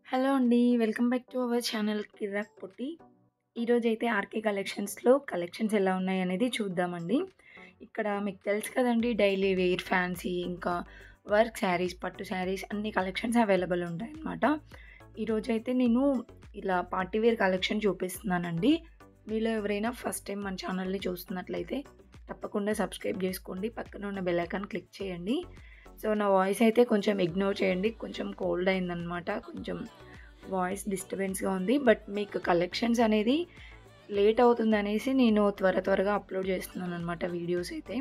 Hello అండి. Welcome back to our channel Kirrak Potti. ఈరోజైతే RK కలెక్షన్స్‌లో కలెక్షన్స్ ఎలా ఉన్నాయనేది చూద్దామండి. ఇక్కడ మీకు తెలుసు కదండీ, డైలీ వేర్, ఫ్యాన్సీ, ఇంకా వర్క్ శారీస్, పట్టు శారీస్ అన్ని కలెక్షన్స్ అవైలబుల్ ఉంటాయన్నమాట. ఈరోజైతే నేను ఇలా పార్టీ వేర్ కలెక్షన్ చూపిస్తున్నానండి. మీలో ఎవరైనా ఫస్ట్ టైం మన ఛానల్‌ని చూస్తున్నట్లయితే తప్పకుండా సబ్స్క్రైబ్ చేసుకోండి. పక్కన ఉన్న బెల్ ఐకాన్ క్లిక్ చేయండి. సో, నా వాయిస్ అయితే కొంచెం ఇగ్నోర్ చేయండి. కొంచెం కోల్డ్ అయిందనమాట. కొంచెం వాయిస్ డిస్టర్బెన్స్‌గా ఉంది. బట్ మీకు కలెక్షన్స్ అనేది లేట్ అవుతుందనేసి నేను త్వరగా అప్లోడ్ చేస్తున్నాననమాట వీడియోస్ అయితే.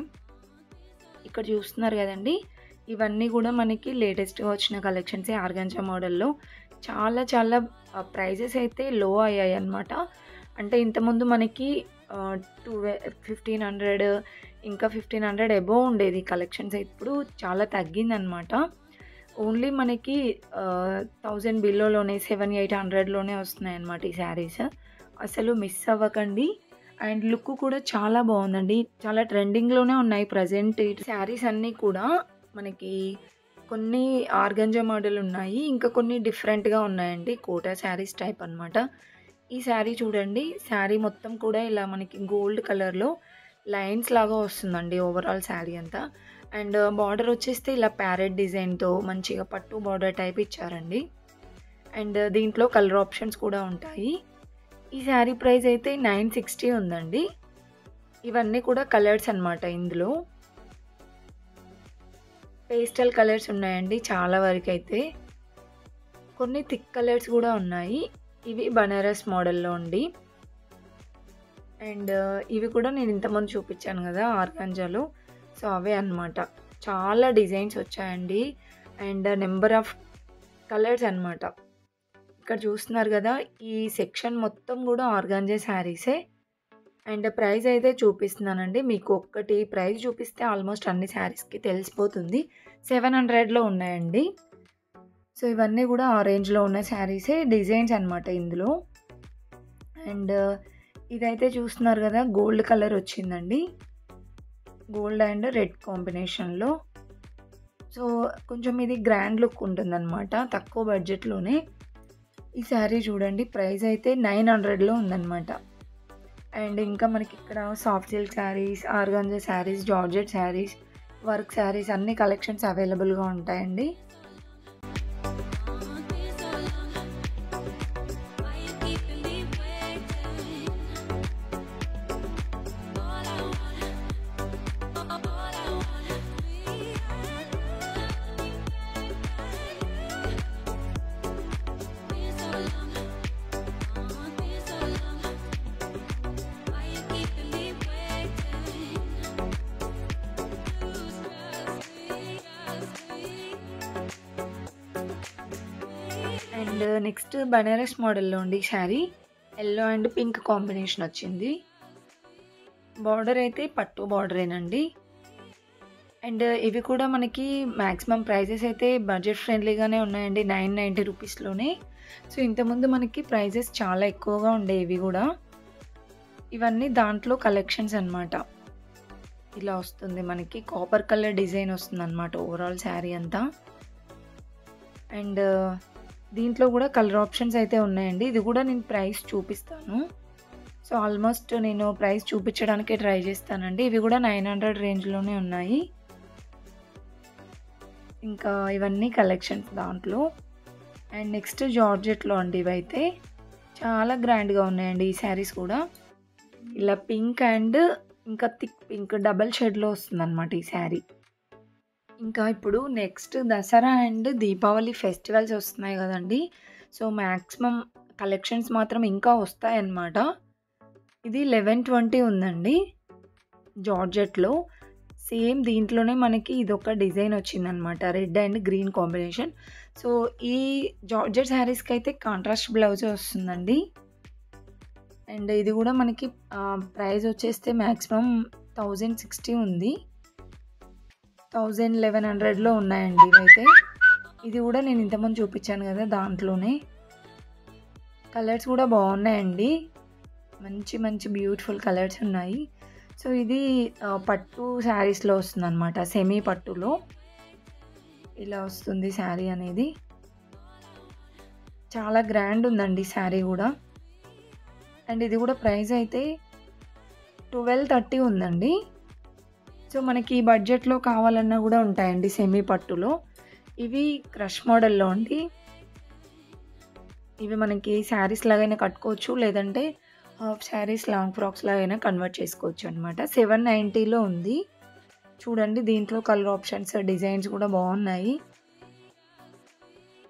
ఇక్కడ చూస్తున్నారు కదండీ! ఇవన్నీ కూడా మనకి లేటెస్ట్‌గా వచ్చిన కలెక్షన్సే ఆర్గాంజా మోడల్‌లో. చాలా ప్రైజెస్ అయితే లో అయ్యాయన్నమాట. అంటే ఇంతకుముందు మనకి 1500 ఇంకా 1500 అబోవ్ ఉండేది కలెక్షన్స్. ఇప్పుడు చాలా తగ్గిందనమాట. ఓన్లీ మనకి 1000 బిలోలోనే 700-800లోనే వస్తున్నాయన్నమాట ఈ శారీస్. అసలు మిస్ అవ్వకండి. అండ్ లుక్ కూడా చాలా బాగుందండి. చాలా ట్రెండింగ్‌లోనే ఉన్నాయి ప్రెజెంట్ ఈ శారీస్ అన్నీ కూడా. మనకి కొన్ని ఆర్గాంజా మోడల్ ఉన్నాయి. ఇంకా కొన్ని డిఫరెంట్‌గా ఉన్నాయండి. కోటా శారీస్ టైప్ అనమాట. ఈ శారీ చూడండి. శారీ మొత్తం కూడా ఇలా మనకి గోల్డ్ కలర్‌లో లైన్స్ లాగా వస్తుందండి ఓవరాల్ శారీ అంతా. అండ్ బార్డర్ వచ్చేస్తే ఇలా ప్యారెట్ డిజైన్‌తో మంచిగా పట్టు బార్డర్ టైప్ ఇచ్చారండి. అండ్ దీంట్లో కలర్ ఆప్షన్స్ కూడా ఉంటాయి. ఈ శారీ ప్రైస్ అయితే 960 ఉందండి. ఇవన్నీ కూడా కలర్స్ అన్నమాట ఇందులో. పేస్టల్ కలర్స్ ఉన్నాయండి చాలా వరకైతే. కొన్ని థిక్ కలర్స్ కూడా ఉన్నాయి. ఇవి బనారస్ మోడల్‌లో అండి. అండ్ ఇవి కూడా నేను ఇంతకుముందు చూపించాను కదా ఆర్గాంజాలో. సో, అవే అన్నమాట. చాలా డిజైన్స్ వచ్చాయండి. అండ్ నెంబర్ ఆఫ్ కలర్స్ అన్నమాట. ఇక్కడ చూస్తున్నారు కదా! ఈ సెక్షన్ మొత్తం కూడా ఆర్గాంజా శారీసే. అండ్ ప్రైస్ అయితే చూపిస్తున్నానండి. మీకు ఒక్కటి ప్రైస్ చూపిస్తే ఆల్మోస్ట్ అన్ని శారీస్‌కి తెలిసిపోతుంది. 700లో ఉన్నాయండి. సో, ఇవన్నీ కూడా ఆ రేంజ్‌లో ఉన్న శారీసే. డిజైన్స్ అన్నమాట ఇందులో. అండ్ ఇదైతే చూస్తున్నారు కదా! గోల్డ్ కలర్ వచ్చిందండి. గోల్డ్ అండ్ రెడ్ కాంబినేషన్‌లో. సో, కొంచెం ఇది గ్రాండ్ లుక్ ఉంటుందన్నమాట. తక్కువ బడ్జెట్‌లోనే. ఈ శారీ చూడండి. ప్రైస్ అయితే 900లో ఉందన్నమాట. అండ్ ఇంకా మనకి ఇక్కడ soft silk saris, organza saris, georgette saris, work saris అన్ని కలెక్షన్స్ అవైలబుల్‌గా ఉంటాయండి. అండ్ నెక్స్ట్ బనారస్ మోడల్‌లో అండి sari. Yellow and pink combination వచ్చింది. బార్డర్ అయితే పట్టు బార్డరేనండి. అండ్ ఇవి కూడా మనకి మాక్సిమం ప్రైజెస్ అయితే బడ్జెట్ ఫ్రెండ్లీగానే ఉన్నాయండి. 990 రూపీస్‌లోనే. సో, ఇంతకుముందు మనకి ప్రైజెస్ చాలా ఎక్కువగా ఉండేవి ఇవి కూడా. ఇవన్నీ దాంట్లో కలెక్షన్స్ అన్నమాట. ఇలా వస్తుంది మనకి కాపర్ కలర్ డిజైన్ వస్తుందన్నమాట ఓవరాల్ శారీ అంతా. అండ్ దీంట్లో కూడా కలర్ ఆప్షన్స్ అయితే ఉన్నాయండి. ఇది కూడా నేను ప్రైస్ చూపిస్తాను. సో, ఆల్మోస్ట్ నేను ప్రైస్ చూపించడానికే ట్రై చేస్తానండి. ఇవి కూడా 900 రేంజ్‌లోనే ఉన్నాయి. ఇంకా ఇవన్నీ కలెక్షన్స్ దాంట్లో. అండ్ నెక్స్ట్ జార్జెట్‌లో అండి ఇవైతే. చాలా గ్రాండ్‌గా ఉన్నాయండి ఈ శారీస్ కూడా. ఇలా పింక్ అండ్ ఇంకా థిక్ పింక్ డబుల్ షేడ్‌లో వస్తుందన్నమాట ఈ శారీ. ఇంకా ఇప్పుడు next Dasara and Deepavali festivals వస్తున్నాయి కదండీ! సో, మాక్సిమం కలెక్షన్స్ మాత్రం ఇంకా వస్తాయన్నమాట. ఇది 1120 ఉందండి. జార్జెట్‌లో. సేమ్ దీంట్లోనే మనకి ఇదొక డిజైన్ వచ్చిందన్నమాట. Red and green combination. So, ఈ జార్జెట్ శారీస్‌కైతే కాంట్రాస్ట్ బ్లౌజే వస్తుందండి. అండ్ ఇది కూడా మనకి ప్రైస్ వచ్చేస్తే మాక్సిమం 1060 ఉంది. 1100లో ఉన్నాయండి ఇవైతే. ఇది కూడా నేను ఇంతకుముందు చూపించాను కదా! దాంట్లోనే. కలర్స్ కూడా బాగున్నాయండి. మంచి బ్యూటిఫుల్ కలర్స్ ఉన్నాయి. సో, ఇది పట్టు శారీస్‌లో వస్తుందన్నమాట. సెమీ పట్టులో ఇలా వస్తుంది శారీ అనేది. చాలా గ్రాండ్ ఉందండి శారీ గూడా. అండ్ ఇది గూడా ప్రైస్ అయితే 1230 ఉందండి. సో, మనకి ఈ బడ్జెట్‌లో కావాలన్నా గూడా ఉంటాయండి సెమీ పట్టులో. ఇవి క్రష్ మోడల్‌లో అండి. ఇవి మనకి శారీస్ లాగైనా కట్టుకోవచ్చు. లేదంటే హాఫ్ శారీస్, లాంగ్ ఫ్రాక్స్ లాగైనా కన్వర్ట్ చేసుకోవచ్చనమాట. 790లో ఉంది. చూడండి దీంట్లో కలర్ ఆప్షన్స్, డిజైన్స్ గూడా బావున్నాయి.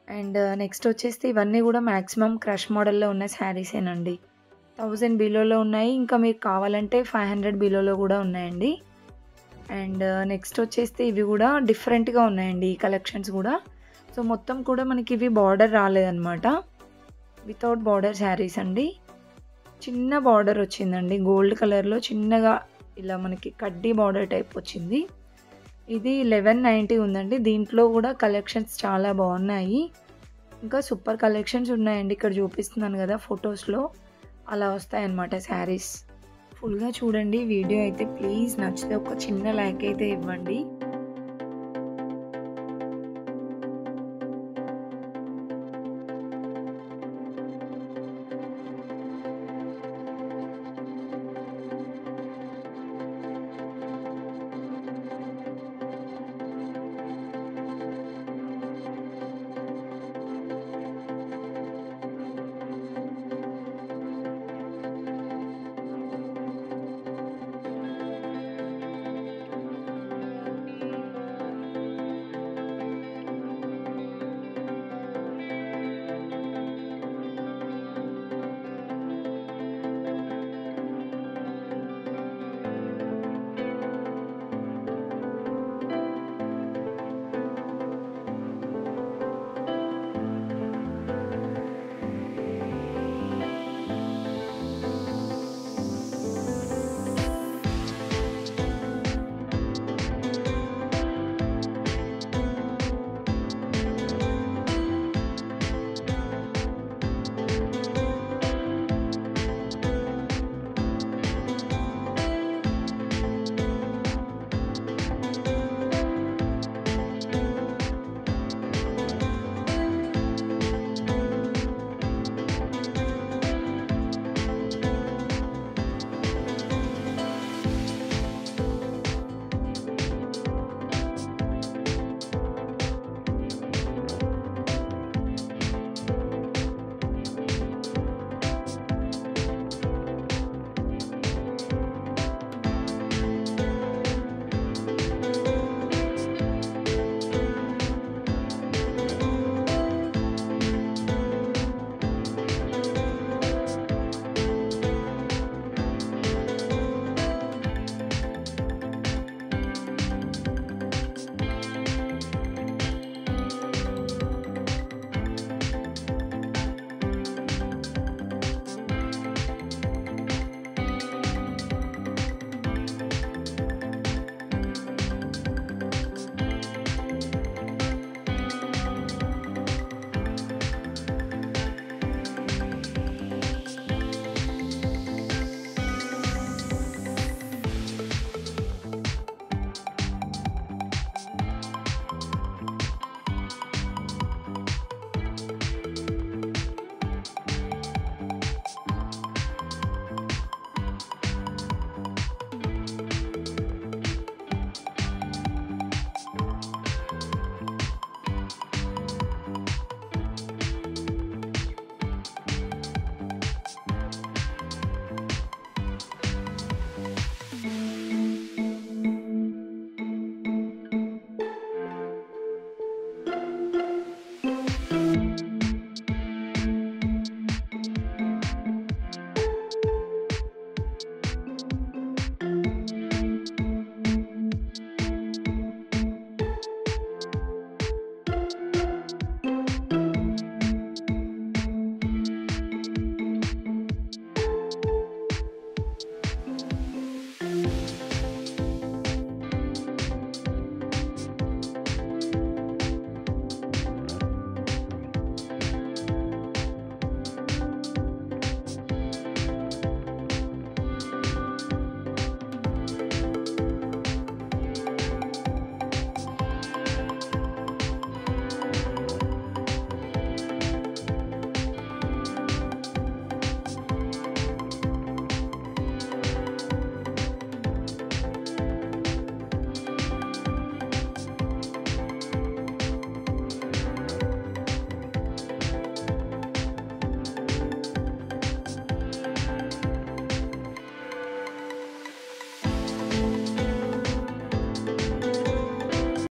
అండ్ నెక్స్ట్ వచ్చేసి ఇవన్నీ గూడా మాక్సిమం క్రష్ మోడల్‌లో ఉన్న శారీసేనండి. 1000 బిలోలో ఉన్నాయి. ఇంకా మీకు కావాలంటే 500 బిలోలో గూడా ఉన్నాయండి. అండ్ నెక్స్ట్ వచ్చేసి ఇవి గూడా డిఫరెంట్‌గా ఉన్నాయండి ఈ కలెక్షన్స్ గూడా. సో, మొత్తం కూడా మనకి ఇవి బార్డర్ రాలేదనమాట. వితౌట్ బార్డర్ శారీస్ అండి. చిన్న బార్డర్ వచ్చిందండి. గోల్డ్ కలర్‌లో చిన్నగా ఇలా మనకి కడ్డీ బార్డర్ టైప్ వచ్చింది. ఇది 1190 ఉందండి. దీంట్లో గూడా కలెక్షన్స్ చాలా బావున్నాయి. ఇంకా సూపర్ కలెక్షన్స్ ఉన్నాయండి. ఇక్కడ చూపిస్తున్నాను గదా ఫోటోస్‌లో. అలా వస్తాయన్నమాట శారీస్. ఫుల్‌గా చూడండి వీడియో అయితే ప్లీజ్. నచ్చితే ఒక చిన్న లైక్ అయితే ఇవ్వండి.